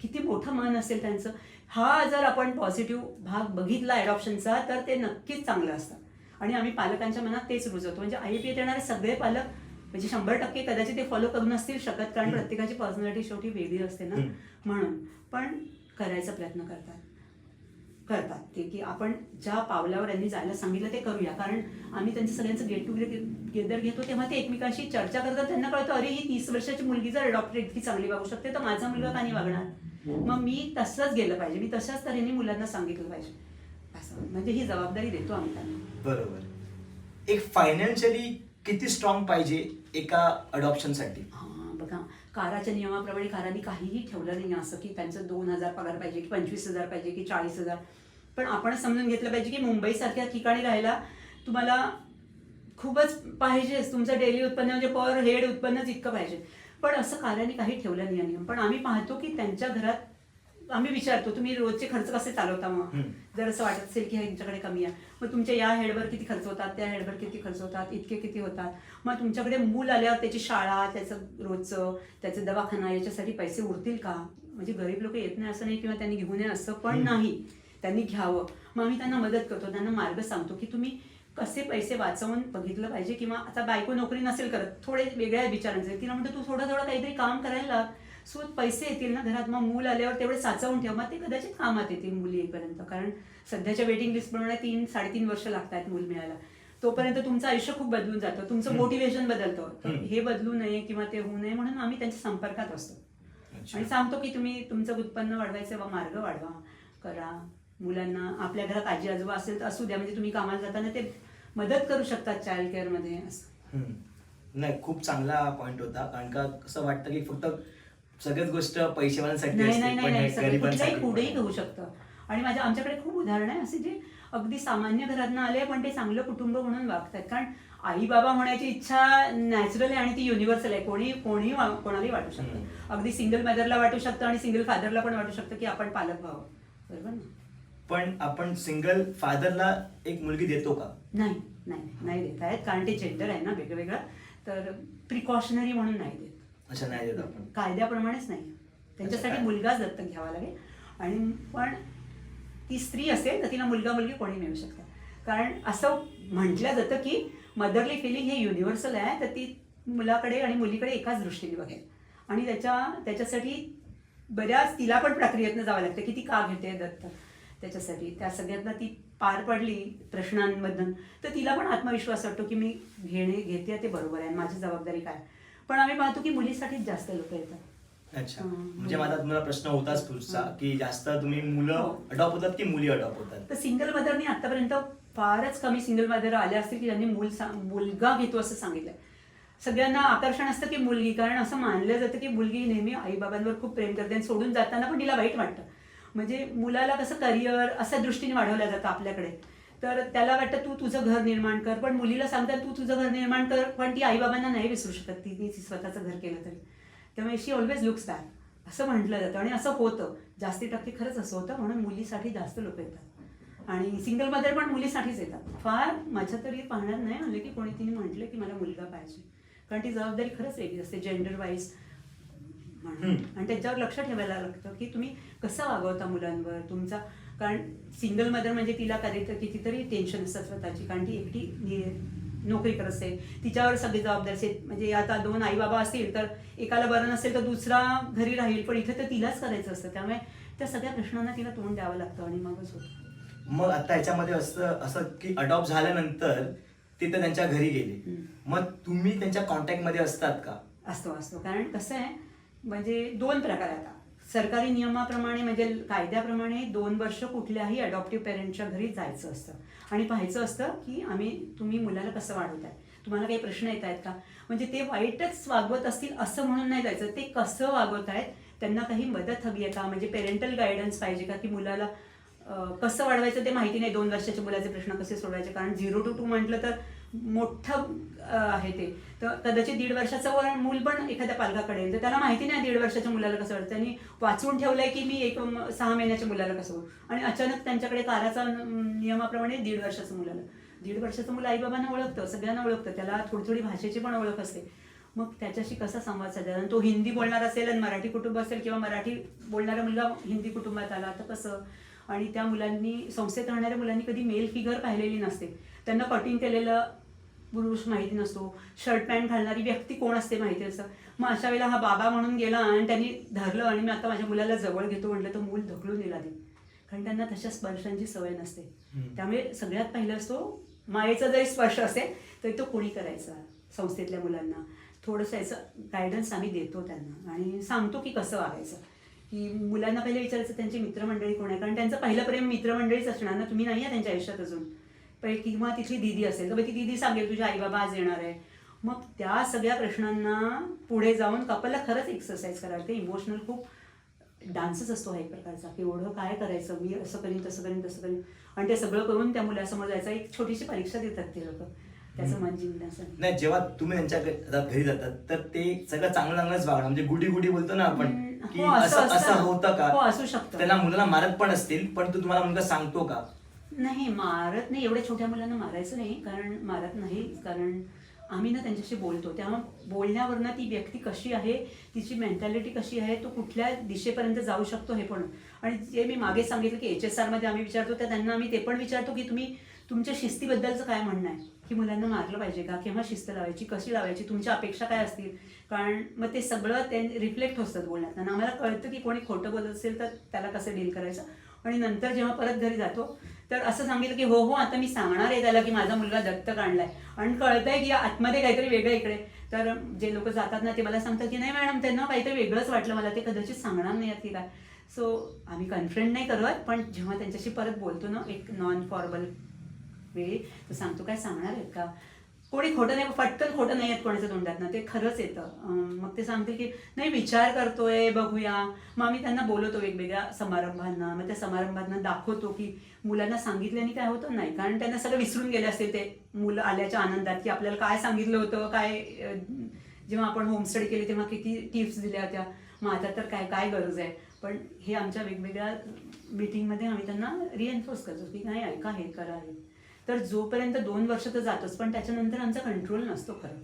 किती मोठं मन असेल त्यांचं. हा जर आपण पॉझिटिव्ह भाग बघितला अडॉप्शनचा तर ते नक्कीच चांगलं असतं. आणि आम्ही पालकांच्या मनात तेच रुजवतो. म्हणजे IAPAत येणारे सगळे पालक म्हणजे 100% कदाचित ते फॉलो करू नसतील शकत, कारण प्रत्येकाची पर्सनॅलिटी शेवटी वेगळी असते ना, म्हणून. पण करायचा प्रयत्न करतात ते की आपण ज्या पावलावर यांनी जायला सांगितलं ते करूया. कारण आम्ही त्यांचं सगळ्यांचं गेट टुगेदर घेतो तेव्हा ते एकमेकांशी चर्चा करतात. त्यांना कळतं अरे ही 30 वर्षाची मुलगी जर अडॉप्टेड इतकी चांगली वागू शकते तर माझा मुलगा का नाही वागणार. मग मी तसंच गेलं पाहिजे, मी तशाच तऱ्हेने मुलांना सांगितलं पाहिजे, असं. म्हणजे ही जबाबदारी देतो आम्ही त्यांना. बरोबर. एक फायनान्शियली किती स्ट्रॉंग पाहिजे एका अडॉप्शनसाठी? बघा, काराच्या नियमाप्रमाणे कारांनी काहीही ठेवलं नाही असं की त्यांचं 2,000 पगार पाहिजे की 25,000 पाहिजे की 40,000. पण आपण समजून घेतलं पाहिजे की मुंबईसारख्या ठिकाणी राहायला तुम्हाला खूपच पाहिजेच, तुमचं डेली उत्पन्न म्हणजे पर हेड उत्पन्नच इतकं पाहिजे. पण असं कारांनी काही ठेवलं नाही नियम. पण आम्ही पाहतो की त्यांच्या घरात आम्ही विचारतो तुम्ही रोजचे खर्च कसे चालवता. मग जर असं वाटत असेल की ह्यांच्याकडे कमी आहे, मग तुमच्या या हेडवर किती खर्च होतात, त्या हेडवर किती खर्च होतात, इतके किती होतात. मग तुमच्याकडे मूल आल्यावर त्याची शाळा, त्याचं रोजचं, त्याचं दवाखाना याच्यासाठी पैसे उरतील का. म्हणजे गरीब लोक येत नाही असं नाही किंवा त्यांनी घेऊ नये असं पण नाही, त्यांनी घ्यावं. मग आम्ही त्यांना मदत करतो, त्यांना मार्ग सांगतो की तुम्ही कसे पैसे वाचवून बघितलं पाहिजे. किंवा आता बायको नोकरी नसेल करत, थोडे वेगळ्या विचारांचे, तिला म्हणतो तू थोडं काहीतरी काम करायला लाग, सो पैसे येतील ना घरात. मग मूल आल्यावर तेवढे साचवून ठेव, मग ते कदाचित कामात येतील मुली येईपर्यंत. कारण सध्याच्या वेटिंग लिस्टप्रमाणे 3-3.5 वर्ष लागतात मूल मिळायला. तोपर्यंत तुमचं आयुष्य खूप बदलून जातं, तुमचं मोटिवेशन बदलतं. तर हे बदलू नये किंवा ते होऊ नये म्हणून आम्ही त्यांच्या संपर्कात असतो आणि सांगतो की तुम्ही तुमचं उत्पन्न वाढवायचं मार्ग वाढवा, करा. मुलांना आपल्या घरात आजी आजोबा असेल तर असू द्या, म्हणजे तुम्ही कामाला जाताना ते मदत करू शकतात चाइल्ड केअर मध्ये, असं. नाही, खूप चांगला पॉइंट होता. कारण का कसं वाटतं की फक्त सगळ्याच गोष्ट पैशावाल्यांसाठी नाही, कुठल्याही पुढेही होऊ शकतं. आणि आमच्याकडे खूप उदाहरण आहे असे जे अगदी सामान्य घरातनं आले पण ते चांगलं कुटुंब म्हणून वागतात. कारण आई बाबा होण्याची इच्छा नॅचरल आहे आणि ती युनिव्हर्सल आहे. कोणालाही वाटू शकतं. अगदी सिंगल मदरला वाटू शकतं आणि सिंगल फादरला पण वाटू शकतं की आपण पालक व्हावं, बरोबर ना. पण आपण सिंगल फादरला एक मुलगी देतो का? नाही देत आहेत, कारण ते जेंडर आहे ना वेगळं, तर प्रिकॉशनरी म्हणून नाही देत. अच्छा, नाही देत आपण, कायद्याप्रमाणेच नाही. त्यांच्यासाठी मुलगाच दत्तक घ्यावा लागेल. आणि पण ती स्त्री असेल तर तिला मुलगा मुलगी कोणी मिळू शकतं. कारण असं म्हटलं जातं की मदरली फिलिंग हे युनिव्हर्सल आहे, तर ती मुलाकडे आणि मुलीकडे एकाच दृष्टीने बघेल. आणि त्याच्यासाठी बऱ्याच तिला पण प्रक्रियेतनं जावं लागतं की ती का घेते दत्तक. त्याच्यासाठी त्या सगळ्यांना ती पार पडली प्रश्नांमधून तर तिला पण आत्मविश्वास वाटतो की मी घेते ते बरोबर आहे, माझी जबाबदारी काय. पण आम्ही पाहतो की मुलीसाठीच जास्त लोक येतात. अच्छा, म्हणजे माझा तुम्हाला प्रश्न होताच पुढचा की जास्त तुम्ही मुलं अडॉप्ट होतात की मुली अडॉप्ट होतात? तर सिंगल मदरनी आतापर्यंत फारच कमी सिंगल मदर आल्या असतील की ज्यांनी मुलगा घेतो असं सांगितलंय. सगळ्यांना आकर्षण असतं की मुलगी, कारण असं मानलं जातं की मुलगी नेहमी आई बाबांवर खूप प्रेम करते आणि सोडून जाताना पण तिला वाईट वाटतं. म्हणजे मुलाला कसं करिअर अशा दृष्टीने वाढवलं जातं आपल्याकडे, तर त्याला वाटतं तू तुझं घर निर्माण कर. पण मुलीला सांगतात तू तुझं घर निर्माण कर, पण ती आई बाबांना नाही विसरू शकत, तिने स्वतःचं घर केलं तरी. त्यामुळे शी ऑलवेज लुक्स बॅक असं म्हटलं जातं. आणि असं होतं, जास्ती टक्के खरंच असं होतं. म्हणून मुलीसाठी जास्त लोक येतात आणि सिंगल मदर पण मुलीसाठीच येतात. फार माझ्या तरी पाहण्यात नाही आलं की कोणी तिने म्हटलं की मला मुलगा पाहिजे, कारण ती जबाबदारी खरंच वेगळी असते जेंडर वाईज म्हणून. आणि त्याच्यावर लक्ष ठेवायला लागतं की तुम्ही कसं वागवता मुलांवर, तुमचा कारण सिंगल मदर म्हणजे तिला कितीतरी टेन्शन असतात स्वतःची, कारण ती एकटी नोकरी करत असते, तिच्यावर सगळी जबाबदारी असते. म्हणजे आता 2 आई बाबा असतील तर एकाला बरं नसेल तर दुसरा घरी राहील, पण इथे तर तिलाच करायचं असतं. त्यामुळे त्या सगळ्या प्रश्नांना तिला तोंड द्यावं लागतं आणि मगच होतं. मग आता ह्याच्यामध्ये असं की अडॉप्ट झाल्यानंतर ते तर त्यांच्या घरी गेले, मग तुम्ही त्यांच्या कॉन्टॅक्टमध्ये असतात का? असतो. कारण कसं आहे, म्हणजे 2 प्रकार आता सरकारी नियमाप्रमाणे म्हणजे कायद्याप्रमाणे 2 वर्ष कुठल्याही अडॉप्टिव्ह पेरेंटच्या घरी जायचं असतं आणि पाहायचं असतं की तुम्ही मुलाला कसं वाढवताय, तुम्हाला काही प्रश्न येत आहेत का. म्हणजे ते वाईटच वागवत असतील असं म्हणून नाही जायचं, ते कसं वागवत आहेत, त्यांना काही मदत हवी आहे का, म्हणजे पेरेंटल गायडन्स पाहिजे का, की मुलाला कसं वाढवायचं ते माहिती नाही, 2 वर्षाच्या मुलाचे प्रश्न कसे सोडवायचे. कारण 0 to 2 म्हटलं तर मोठं आहे ते, तर कदाचित 1.5 वर्षाचं मूल पण एखाद्या पालकाकडे येईल तर त्याला माहिती नाही 1.5 वर्षाच्या मुलाला कसं वाटतं. त्यांनी वाचून ठेवलंय की मी 6 महिन्याच्या मुलाला कसं होऊ, आणि अचानक त्यांच्याकडे काराचा नियमाप्रमाणे 1.5 वर्षाचं मुलाला. 1.5 वर्षाचं मुलं आईबाबांना ओळखतं, सगळ्यांना ओळखतं, त्याला थोडी भाषेची पण ओळख असते. मग त्याच्याशी कसा संवाद साधायचा. तो हिंदी बोलणार असेल आणि मराठी कुटुंब असेल, किंवा मराठी बोलणारा मुलगा हिंदी कुटुंबात आला तर कसं. आणि त्या मुलांनी, संस्थेत राहणाऱ्या मुलांनी कधी मेल फिगर पाहिलेली नसते, त्यांना कटिंग केलेलं पुरुष माहिती नसतो, शर्ट पॅन्ट घालणारी व्यक्ती कोण असते माहिती असतं. मग अशा वेळेला हा बाबा म्हणून गेला आणि त्यांनी धरलं आणि मी आता माझ्या मुलाला जवळ घेतो म्हटलं तर मूल ढकलून दिला ते, कारण त्यांना तशा स्पर्शांची सवय नसते. त्यामुळे सगळ्यात पहिलं असतो मायेचा जरी स्पर्श असेल तरी तो कोणी करायचा. संस्थेतल्या मुलांना थोडंसं याचं गायडन्स आम्ही देतो त्यांना आणि सांगतो की कसं वागायचं. की मुलांना पहिले विचारायचं त्यांची मित्रमंडळी कोण आहे, कारण त्यांचं पहिलं प्रेम मित्रमंडळीच असणार ना, तुम्ही नाही आहे त्यांच्या आयुष्यात अजून. किंवा तिथली दीदी असेल तर ती दीदी सांगेल तुझे आई बाबा आज येणार आहे. मग त्या सगळ्या प्रश्नांना पुढे जाऊन कपलला खरंच एक्सरसाइज करायला लागते. इमोशनल खूप डान्सच असतो हा एक प्रकारचा, की एवढं काय करायचं, मी असं करीन तसं करीन तसं करीन, आणि ते सगळं करून त्या मुलासमोर जायचं. एक छोटीशी परीक्षा देतात ते लोक त्याचं मन जिंकण्यासाठी. नाही, जेव्हा तुम्ही त्यांच्या घरी जातात तर ते सगळं चांगलंच वागणं, म्हणजे गुडी गुडी बोलतो ना आपण, की असं होतं का. हो, असू शकतं. त्यांना मुलाला मारत पण असतील, पण तू तुम्हाला मुलगा सांगतो का? नाही, मारत नाही, एवढ्या छोट्या मुलांना मारायचं नाही, कारण मारत नाही, कारण आम्ही ना त्यांच्याशी बोलतो. त्यामुळे बोलण्यावरनं ती व्यक्ती कशी आहे, तिची मेंटॅलिटी कशी आहे, तो कुठल्या दिशेपर्यंत जाऊ शकतो हे पण. आणि जे मी मागे सांगितलं की HSR मध्ये आम्ही विचारतो, तर त्यांना आम्ही ते पण विचारतो की तुम्ही तुमच्या शिस्तीबद्दलचं काय म्हणणं आहे, की मुलांना मारलं पाहिजे का, केव्हा शिस्त लावायची, कशी लावायची, तुमच्या अपेक्षा काय असतील. कारण मग ते सगळं ते रिफ्लेक्ट होतं बोलण्यात, आणि आम्हाला कळतं की कोणी खोटं बोलत असेल तर त्याला कसं डील करायचं. आणि नंतर जेव्हा परत घरी जातो तर असं सांगितलं की हो आता मी सांगणार आहे त्याला की माझा मुलगा दत्तक आणलाय, आणि कळतंय की आतमध्ये काहीतरी वेगळं इकडे. तर जे लोक जातात ना ते मला सांगतात की नाही मॅडम, त्यांना काहीतरी वेगळंच वाटलं, मला ते कदाचित सांगणार नाही की काय. सो आम्ही कन्फ्रंट नाही करत, पण जेव्हा त्यांच्याशी परत बोलतो ना एक नॉन फॉर्मल वेळी, तर सांगतो काय सांगणार आहेत का, कोणी खोटं नाही, पटकन खोटं नाही येत कोणाच्या तोंडात ना, ते खरंच येतं. मग ते सांगते की नाही विचार करतोय, बघूया. मग आम्ही त्यांना बोलवतो वेगवेगळ्या समारंभांना, मग त्या समारंभांना दाखवतो की मुलांना सांगितल्याने काय होतं नाही, कारण त्यांना सगळं विसरून गेले असतील ते मुलं आल्याच्या आनंदात, की आपल्याला काय सांगितलं होतं, काय जेव्हा आपण होम स्टडी केली तेव्हा किती टिप्स दिल्या होत्या, मग आता तर काय काय गरज आहे. पण हे आमच्या वेगवेगळ्या मीटिंगमध्ये आम्ही त्यांना रिएन्फोर्स करतो की नाही ऐका, हे करा हे. तर जोपर्यंत 2 वर्ष तर जातोच, पण त्याच्यानंतर आमचा कंट्रोल नसतो खरं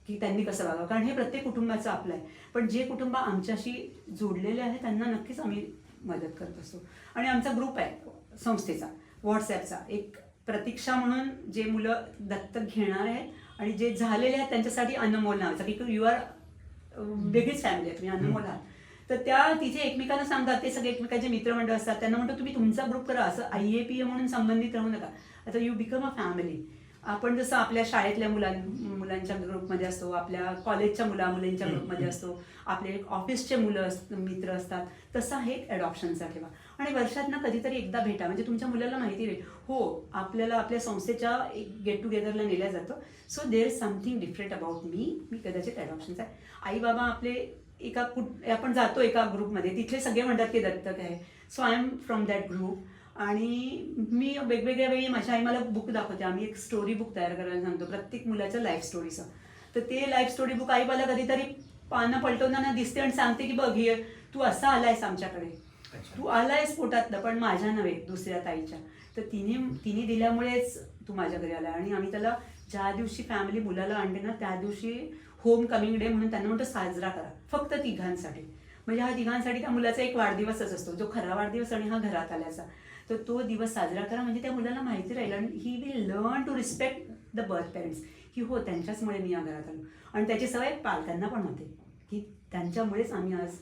की त्यांनी कसं वागावं, कारण हे प्रत्येक कुटुंबाचं आपलं आहे. पण जे कुटुंब आमच्याशी जोडलेले आहे त्यांना नक्कीच आम्ही मदत करत असतो. आणि आमचा ग्रुप आहे संस्थेचा व्हॉट्सॲपचा, एक प्रतीक्षा म्हणून, जे मुलं दत्तक घेणार आहेत आणि जे झालेले आहेत त्यांच्यासाठी अनमोल नावाचा, की यू आर वेगळीच फॅमिली आहे, तुम्ही अनमोल आहात. तर त्या तिथे एकमेकांना सांगतात, ते सगळे एकमेकांचे मित्रमंडळ असतात, त्यांना म्हणतो तुम्ही तुमचा ग्रुप करा, असं IAPA म्हणून संबंधित राहू नका. आता यू बिकम अ फॅमिली. आपण जसं आपल्या शाळेतल्या मुलांच्या ग्रुपमध्ये असतो, आपल्या कॉलेजच्या मुलींच्या ग्रुपमध्ये असतो, आपले ऑफिसचे मित्र असतात, तसा हे ॲडॉप्शनचा ठेवा. आणि वर्षातनं कधीतरी एकदा भेटा, म्हणजे तुमच्या मुलाला माहिती राहील हो आपल्याला आपल्या संस्थेच्या एक गेट टुगेदरला नेल्या जातं. So there is something different about me कदाचित ॲडॉप्शनचा आहे. आई बाबा आपले आपण जातो एका ग्रुपमध्ये, तिथले सगळे म्हणतात की दत्तक आहे. So I am from that group. आणि मी वेगवेगळ्या वेळी माझ्या आई मला बुक दाखवते, आम्ही एक स्टोरी बुक तयार करायला सांगतो प्रत्येक मुलाच्या लाईफ स्टोरीचं. तर ते लाईफ स्टोरी बुक आई मला कधीतरी पानं पलटवताना दिसते आणि सांगते की बघ हे तू असा आलायस आमच्याकडे, तू आलायस पोटातलं, पण माझ्या नव्हे दुसऱ्या ताईच्या. तर तिने दिल्यामुळेच तू माझ्या घरी आला. आणि आम्ही त्याला ज्या दिवशी फॅमिली मुलाला आणते ना त्या दिवशी होम कमिंग डे म्हणून त्यांना म्हणतो साजरा करा, फक्त तिघांसाठी. म्हणजे हा तिघांसाठी त्या मुलाचा एक वाढदिवसच असतो, जो खरा वाढदिवस आणि हा घरात आल्याचा. तर तो दिवस साजरा करा, म्हणजे त्या मुलाला माहिती राहील आणि he will learn to respect the birth parents, की हो त्यांच्याचमुळे मी या घरात आलो. आणि त्याची सवय पालकांना पण होते की त्यांच्यामुळेच आम्ही आज.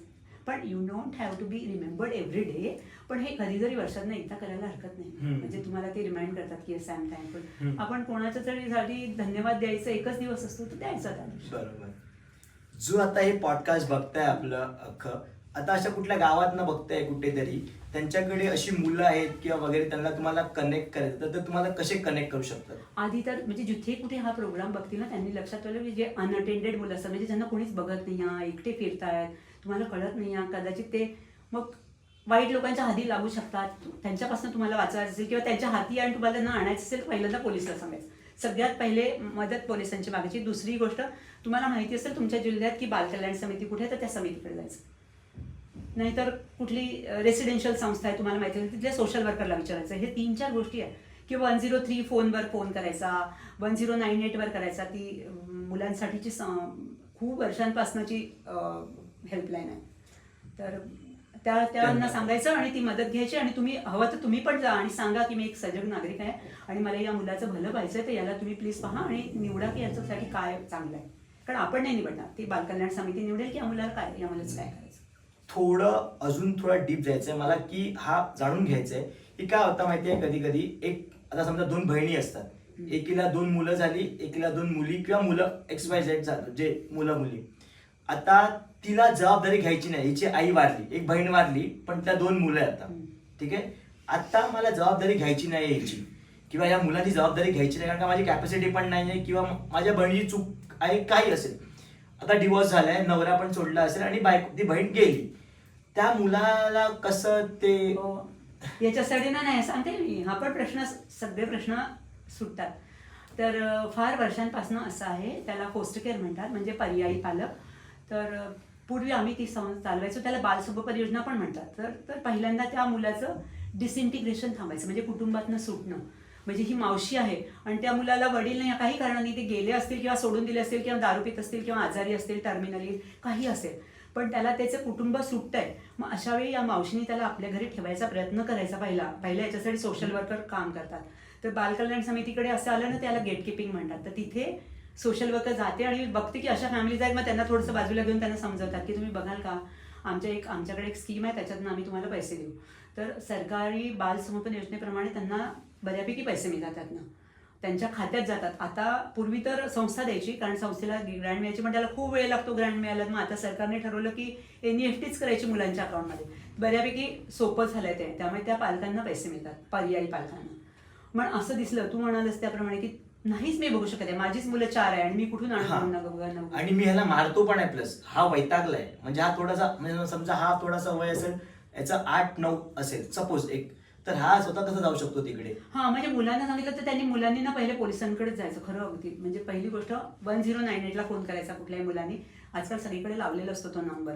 पण you don't have to be remembered every day, पण हे कधीतरी वर्षातनं एकदा करायला हरकत नाही. म्हणजे तुम्हाला ते रिमाइंड करतात की येस आय एम थँकफुल. आपण कोणाच्या तरी साठी धन्यवाद द्यायचं एकच दिवस असतो तर द्यायचा त्या दिवशी. बरोबर. जो आता हे पॉडकास्ट बघताय आपलं अख्खं, आता अशा कुठल्या गावात न बघताय कुठेतरी, त्यांच्याकडे अशी मुलं आहेत किंवा वगैरे, त्यांना तुम्हाला कनेक्ट करायचं तर तुम्हाला कसे कनेक्ट करू शकतात? आधी तर म्हणजे जिथे कुठे हा प्रोग्राम बघतील ना त्यांनी लक्षात ठेवलं की जे अनअटेंडेड मुलं असतात, म्हणजे ज्यांना कोणीच बघत नाही आहे, एकटे फिरतायत, तुम्हाला कळत नाही आहे, कदाचित ते मग वाईट लोकांच्या हाती लागू शकतात, त्यांच्यापासून तुम्हाला वाचवायचं असेल किंवा त्यांच्या हाती आणि तुम्हाला त्यांना आणायचं असेल तर पहिल्यांदा पोलिसला सांगायचं. सगळ्यात पहिले मदत पोलिसांची मागायची. दुसरी गोष्ट, तुम्हाला माहिती असेल तुमच्या जिल्ह्यात की बालकल्याण समिती कुठे, तर त्या समितीकडे जायचं. नाहीतर कुठली रेसिडेन्शियल संस्था आहे तुम्हाला माहिती असेल तिथल्या सोशल वर्करला विचारायचं. हे 3-4 गोष्टी आहेत. किंवा 103 फोनवर फोन करायचा, 1098वर करायचा. ती मुलांसाठीची खूप वर्षांपासूनची हेल्पलाईन आहे. तर त्यांना सांगायचं आणि ती मदत घ्यायची. आणि तुम्ही हवं तर तुम्ही पण जा आणि सांगा की मी एक सजग नागरिक आहे आणि मला या मुलाचं भलं व्हायचं आहे, तर याला तुम्ही प्लीज पहा आणि निवडा की याच्यासाठी काय चांगलं आहे. कारण आपण नाही निवडणार, ती बालकल्याण समिती निवडेल की या मुलाला काय, या मुलाचं काय करायचं. अजून थोडा डीप जायचंय मला, की हा जाणून घ्यायचंय की काय होतं माहितीये, कधी कधी एक आता समजा 2 बहिणी असतात, एकीला 2 मुलं झाली, एकीला 2 मुली किंवा मुलं XYZ झालं, जे मुलं मुली. आता तिला जबाबदारी घ्यायची नाही, हिची आई वारली, एक बहीण वारली, पण त्या 2 मुलं आहेत आता. ठीक आहे, आता मला जबाबदारी घ्यायची नाही याची, किंवा या मुलांची जबाबदारी घ्यायची नाही, कारण का माझी कॅपॅसिटी पण नाही आहे किंवा माझ्या बहिणीची चूक आहे, काही असेल. आता डिवोर्स झालाय, नवरा पण सोडला असेल आणि ती बहीण गेली, त्या मुलाला कसं ते. याच्यासाठी नाही सांगते मी, हा पण प्रश्न, सगळे प्रश्न सुटतात. तर फार वर्षांपासून असं आहे, त्याला फोस्टर केअर म्हणतात, म्हणजे पर्यायी पालक. तर पूर्वी आम्ही ती चालवायचो, त्याला बालसुभ योजना पण म्हणतात. तर पहिल्यांदा त्या मुलाचं डिसइंटिग्रेशन थांबायचं, म्हणजे कुटुंबातनं सुटणं. म्हणजे ही मावशी आहे आणि त्या मुलाला वडील नाही, काही कारणाने ते गेले असतील किंवा सोडून दिले असतील किंवा दारू पित असतील किंवा आजारी असतील, टर्मिनली काही असेल, पण त्याला त्याचं कुटुंब सुटतंय. मग अशा वेळी या मावशीने त्याला आपल्या घरी ठेवायचा प्रयत्न करायचा. पहिल्या याच्यासाठी सोशल वर्कर काम करतात. तर बालकल्याण समितीकडे असं आलं ना, त्याला गेट किपिंग म्हणतात. तर तिथे सोशल वर्कर जाते आणि बघते की अशा फॅमिलीज आहेत, मग त्यांना थोडंसं बाजूला घेऊन त्यांना समजवतात की तुम्ही बघाल का, आमच्याकडे एक स्कीम आहे, त्याच्यातनं आम्ही तुम्हाला पैसे देऊ. तर सरकारी बाल संगोपन योजनेप्रमाणे त्यांना बऱ्यापैकी पैसे मिळतात, त्यातनं त्यांच्या खात्यात जातात. आता पूर्वी तर संस्था द्यायची, कारण संस्थेला ग्रँट मिळायची, पण त्याला खूप वेळ लागतो ग्रँट मिळायला. मग आता सरकारने ठरवलं की NEFTच करायची मुलांच्या अकाउंटमध्ये. बऱ्यापैकी सोपं झालंय ते, त्यामुळे त्या पालकांना पैसे मिळतात, पर्यायी पालकांना. पण असं दिसलं, तू म्हणालस त्याप्रमाणे, की नाहीच मी बघू शकत आहे, माझीच मुलं 4 आहे आणि मी कुठून आणू, आणि मी ह्याला मारतो पण आहे, प्लस हा वैतागलाय. म्हणजे हा थोडासा, म्हणजे समजा हा थोडासा वय असेल, याचा 8-9 असेल सपोज एक, तर हा स्वतः कसं जाऊ शकतो तिकडे? हा, म्हणजे मुलांना सांगितलं तर त्यांनी मुलांनी ना पहिले पोलिसांकडेच जायचं. खरं अगदी, म्हणजे पहिली गोष्ट 1098ला फोन करायचा कुठल्याही मुलांनी. आजकाल सगळीकडे लावलेला असतो तो नंबर,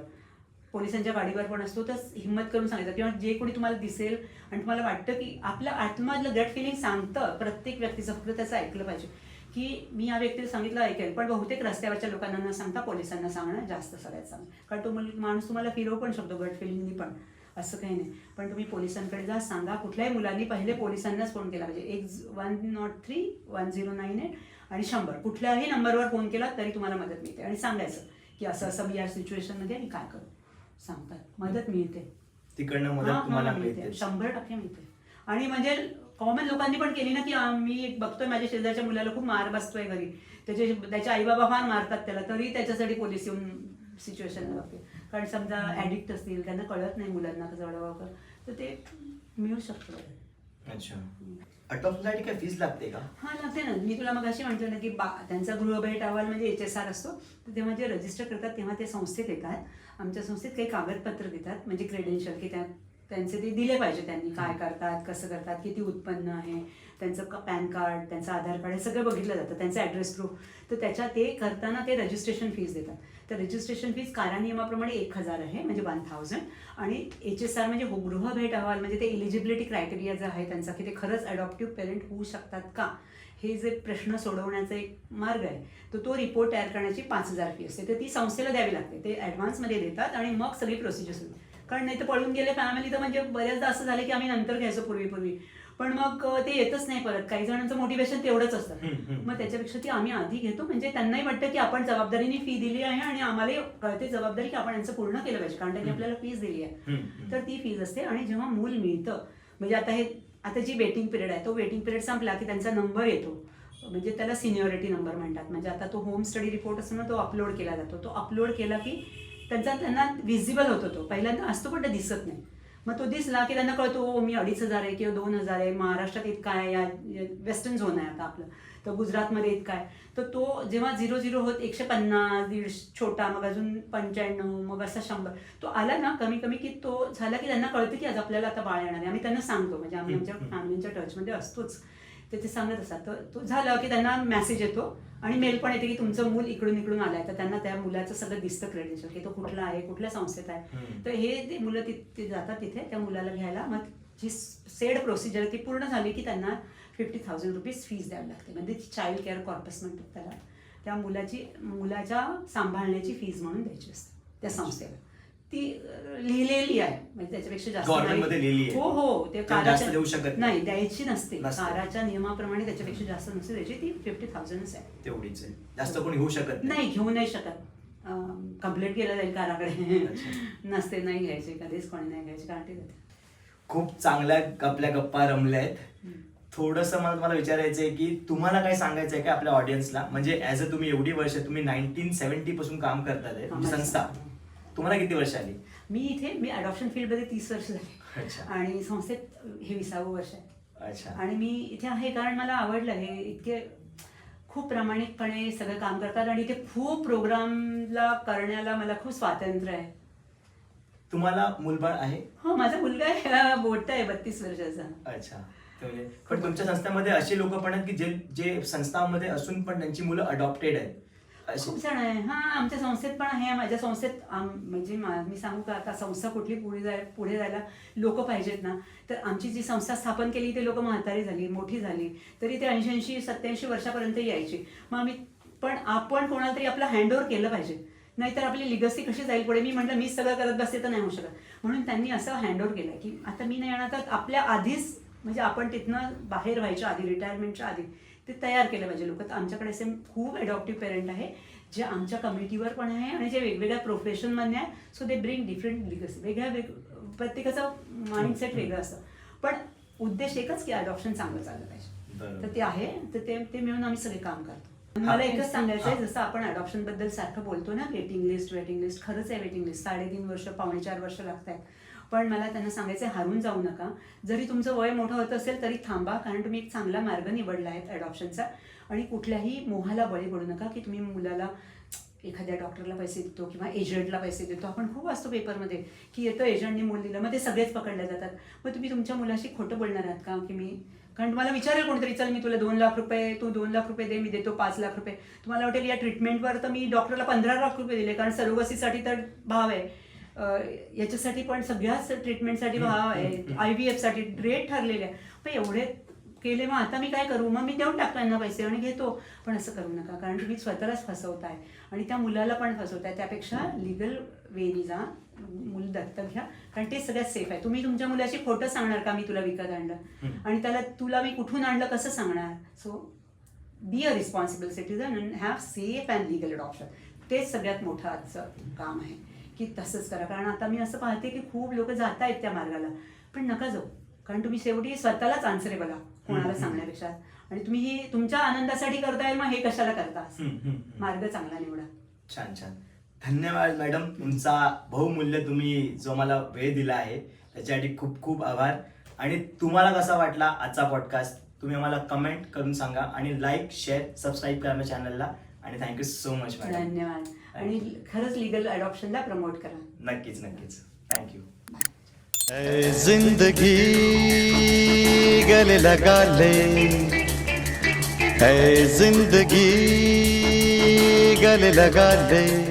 पोलिसांच्या गाडीवर पण असतो. तर हिंमत करून सांगायचं, किंवा जे कोणी तुम्हाला दिसेल आणि तुम्हाला वाटतं की आपल्या आत्मधलं गट फिलिंग सांगतं प्रत्येक व्यक्तीचं, फक्त त्याचं ऐकलं पाहिजे की मी या व्यक्तीला सांगितलं ऐकेल. पण बहुतेक रस्त्यावरच्या लोकांना न सांगता पोलिसांना सांगणं जास्त सगळ्यात चांगलं, कारण तो माणूस तुम्हाला फिरवू पण शकतो गट फिलिंगनी पण, असं काही नाही. पण तुम्ही पोलिसांकडे जा, सांगा. कुठल्याही मुलांनी पहिले पोलिसांनाच फोन केला पाहिजे. 103, 1098 आणि 100, कुठल्याही नंबरवर फोन केला तरी तुम्हाला मदत मिळते. आणि सांगायचं की असं असं मी या सिच्युएशनमध्ये मी काय करू, सांगतात, मदत मिळते तिकडनं, मदत तुम्हाला मिळते, 100% मिळते. आणि म्हणजे कॉमन लोकांनी पण केली ना, की मी बघतोय माझ्या शेजारच्या मुलाला खूप मार बसतोय घरी, त्याचे आई बाबा फार मारतात त्याला, तरी त्याच्यासाठी पोलीस येऊन सिच्युएशन बघते. कारण समजा ऍडिक्ट असतील, त्यांना कळत नाही मुलांना कसं अडवावं, तर ते मिळू शकतं. अच्छा, अडॉप्शनसाठी काय फीस लागते का? हा, लागते ना. मी तुला मगाशी म्हणतो ना की त्यांचा गृहभेट अहवाल म्हणजे HSR असतो. तर तेव्हा जे रजिस्टर करतात तेव्हा ते संस्थेत येतात. आमच्या संस्थेत काही कागदपत्र देतात, म्हणजे क्रेडेन्शियल, की त्यांचे ते दिले पाहिजे, त्यांनी काय करतात, कसं करतात, किती उत्पन्न आहे, त्यांचं पॅन कार्ड, त्यांचं आधार कार्ड, हे सगळं बघितलं जातं, त्यांचं ॲड्रेस प्रूफ. तर त्याच्या ते करताना ते रजिस्ट्रेशन फीस देतात. तर रजिस्ट्रेशन फीस कारा नियमाप्रमाणे 1000 आहे, म्हणजे 1000. आणि HSR म्हणजे गृहभेट अहवाल, म्हणजे ते एलिजिबिलिटी क्रायटेरिया जे आहे त्यांचा, की ते खरंच अडॉप्टिव्ह पेरेंट होऊ शकतात का, हे जे प्रश्न सोडवण्याचा एक मार्ग आहे. तर तो रिपोर्ट तयार करण्याची 5000 फी असते. तर ती संस्थेला द्यावी लागते. ते ॲडव्हान्समध्ये देतात आणि मग सगळी प्रोसिजर सुरू. कारण नाही तर पळून गेले फॅमिली तर म्हणजे बऱ्याचदा असं झालं की आम्ही नंतर घ्यायचो पूर्वी पण मग ते येतच नाही परत. काही जणांचं मोटिवेशन तेवढंच असतं. मग त्याच्यापेक्षा ती आम्ही आधी घेतो म्हणजे त्यांनाही वाटतं की आपण जबाबदारीने फी दिली आहे आणि आम्हाला कळते जबाबदारी की आपण यांचं पूर्ण केलं पाहिजे कारण त्यांनी आपल्याला फीज दिली आहे. तर ती फीज असते. आणि जेव्हा मूल मिळतं म्हणजे आता जी वेटिंग पिरियड आहे तो वेटिंग पिरियड संपला की त्यांचा नंबर येतो म्हणजे त्याला सिनियरिटी नंबर म्हणतात. म्हणजे आता तो होम स्टडी रिपोर्ट असतो ना तो अपलोड केला जातो. तो अपलोड केला की त्यांना व्हिजिबल होतो. तो पहिल्यांदा असतो पण ते दिसत नाही. मग तो दिसला की त्यांना कळतो मी 2,500 आहे किंवा 2,000 आहे. महाराष्ट्रात इतका आहे या वेस्टर्न झोन आहे आता आपलं तर गुजरातमध्ये इतका आहे. तर तो जेव्हा 0-0 होत 150 150 छोटा मग अजून 95 मग असा 100 तो आला ना कमी कमी की तो झाला की त्यांना कळतं की आज आपल्याला आता बाळ येणार आहे. आम्ही त्यांना सांगतो म्हणजे आम्ही आमच्या फॅमिलीच्या टचमध्ये असतोच ते सांगत असतात. तर तो झाला की त्यांना मेसेज येतो आणि मेल पण येते की तुमचं मूल इकडून आलंय. तर त्यांना त्या मुलाचं सगळं दिसतं क्रेडेन्शियल की तो कुठला आहे कुठल्या संस्थेत आहे. तर हे ते मुलं तिथे जातात तिथे त्या मुलाला घ्यायला. मग जी सेड प्रोसिजर ती पूर्ण झाली की त्यांना 50,000 रुपीज फीज द्यावी लागते. म्हणजे चाइल्ड केअर कॉर्पस म्हणतात त्याला. त्या मुलाच्या सांभाळण्याची फीज म्हणून द्यायची असते त्या संस्थेला. ती लिहिलेली आहे म्हणजे त्याच्यापेक्षा जास्त हो ते काराच्या देऊ शकत नाही द्यायची नसते. काराच्या नियमाप्रमाणे त्याच्यापेक्षा जास्त नसते द्यायची. ती 50,000 आहे तेवढीच आहे. जास्त कोणी घेऊ शकत नाही. घेऊ नाही शकत. कंप्लेंट केलं जाईल काराकडे. नसते नाही घ्यायचे कधीच कोणी नाही घ्यायचे कारण ते खूप चांगल्या आपल्या गप्पा रमल्या आहेत. थोडंसं मला तुम्हाला विचारायचं आहे की तुम्हाला काय सांगायचं आहे का आपल्या ऑडियन्सला. म्हणजे ऍज अ तुम्ही एवढी वर्ष तुम्ही 1970 पासून काम करतात संस्था तुम्हाला किती वर्ष आली. मी अडॉप्शन फील्डमध्ये 30 वर्ष झाली आणि संस्थेत हे 20वे वर्ष आहे. अच्छा. आणि मी इथे आहे कारण मला आवडलं. हे इतके खूप प्रामाणिकपणे सगळं काम करतात आणि इथे खूप प्रोग्रामला करण्याला मला खूप स्वातंत्र्य आहे. तुम्हाला मुलबाळ आहे. हो माझा मुलगा आहे मोठा आहे 32 वर्षाचा. अच्छा. पण तुमच्या संस्थेमध्ये असे लोक पण आहेत की जे संस्थांमध्ये असून पण त्यांची मुलं अडॉप्टेड आहेत. खूप जण आहे. हा आमच्या संस्थेत पण आहे. माझ्या संस्थेत म्हणजे मी सांगू का आता संस्था कुठली पुढे जायला लोक पाहिजेत ना. तर आमची जी संस्था स्थापन केली ते लोक म्हातारी झाली मोठी झाली तरी ते 80-87 वर्षापर्यंत यायची. मग आपण कोणाला तरी आपलं हँडओव्हर केलं पाहिजे नाहीतर आपली लिगसी कशी जाईल पुढे. मी म्हटलं मीच सगळं करत बसते तर नाही होऊ शकत. म्हणून त्यांनी असं हँडओव्हर केलं की आता मी नाही येणार तर आपल्या आधीच म्हणजे आपण तिथनं बाहेर व्हायच्या आधी रिटायरमेंटच्या आधी ते तयार केलं पाहिजे लोक. तर आमच्याकडे असे खूप अडॉप्टिव्ह पेरेंट आहे जे आमच्या कम्युनिटीवर पण आहे आणि जे वेगवेगळ्या प्रोफेशनमध्ये आहे. So they bring different legacy. प्रत्येकाचं माइंडसेट वेगळं असतं पण उद्देश एकच की अडॉप्शन चांगलं चाललं पाहिजे. तर ते आहे तर ते मिळून आम्ही सगळे काम करतो. मला एकच सांगायचं आहे जसं आपण अडॉप्शन बद्दल सारखं बोलतो ना वेटिंग लिस्ट खरंच आहे. वेटिंग लिस्ट 3.5 वर्ष 4.5 वर्ष लागत आहेत. पण मला त्यांना सांगायचं हारून जाऊ नका. जरी तुमचं वय मोठं होत असेल तरी थांबा कारण तुम्ही एक चांगला मार्ग निवडला आहे अडॉप्शनचा. आणि कुठल्याही मोहाला बळी पडू नका की तुम्ही मुलाला एखाद्या डॉक्टरला पैसे देतो किंवा एजंटला पैसे देतो. आपण खूप वाचतो पेपरमध्ये की येतो एजंटने मूल दिलं मग ते सगळेच पकडले जातात. मग तुम्ही तुमच्या मुलाशी खोटं बोलणार आहात का की कारण तुम्हाला विचारेल कोणतरी चल मी तुला 2 लाख रुपये तू 2 लाख रुपये दे मी देतो 5 लाख रुपये. तुम्हाला वाटेल या ट्रीटमेंटवर तर मी डॉक्टरला 15 लाख रुपये दिले कारण सरोगसीसाठी तर भाव आहे. याच्यासाठी पण सगळ्याच ट्रीटमेंटसाठी भाव आहे. IVF साठी रेट ठरलेले आहे. पण एवढे केले मग आता मी काय करू. मग मी देऊन टाकतो यांना पैसे आणि घेतो. पण असं करू नका कारण तुम्ही स्वतःलाच फसवताय आणि त्या मुलाला पण फसवताय. त्यापेक्षा लिगल वेनी जा मूल दत्तक घ्या कारण ते सगळ्यात सेफ आहे. तुम्ही तुमच्या मुलाशी खोटं सांगणार का मी तुला विकत आणलं आणि तुला मी कुठून आणलं कसं सांगणार. So be a responsible citizen and have safe and legal adoption. तेच सगळ्यात मोठं आजचं काम आहे की तसंच करा. कारण आता मी असं पाहते की खूप लोक जात आहेत त्या मार्गाला पण नका जाऊ कारण तुम्ही शेवटी स्वतःलाच आन्सरेबल आहात कोणाला सांगण्यापेक्षा. आणि तुम्ही ही तुमच्या आनंदासाठी करताय मग हे कशाला करता. मार्ग चांगला निवडा. छान छान. धन्यवाद मॅडम. तुमचा बहुमूल्य तुम्ही जो मला वेळ दिला आहे त्याच्यासाठी खूप खूप आभार. आणि तुम्हाला कसा वाटला आजचा पॉडकास्ट तुम्ही आम्हाला कमेंट करून सांगा आणि लाईक शेअर सबस्क्राईब करा माझ्या चॅनलला. आणि थँक्यू सो मच मॅडम. धन्यवाद. आणि खरंच लिगल अडॉप्शनला प्रमोट करा. नक्कीच नक्कीच. थँक्यू. जिंदगी गले लगा ले है जिंदगी गले लगा ले.